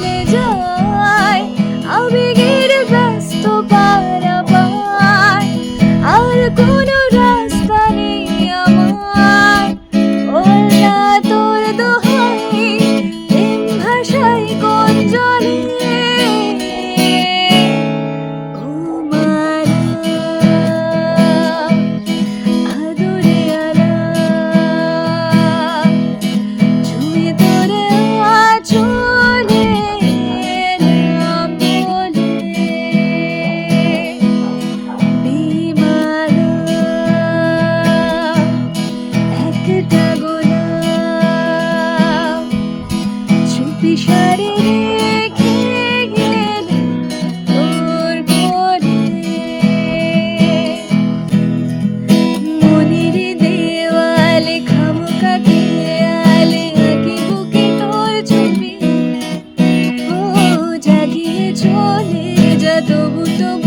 চলে যায় আবেগের ব্যস্ত পারাপার। আর কোনো রাস্তা নেই আমার, ওলা তোর দোহাই প্রেম ভাষায় কোন জলে। ও মালা আদরে আলা ছুঁয়ে তোরে আঁচলে নাম বলে। বেমালা একটা গোলাপ চুপি সারে রেখে গেলে তোর কোলে। মনের দেওয়ালে খামোকা খেয়ালে আঁকি বুকে তোর ছবি। ও জাগিয়ে চলে যা তবু তবু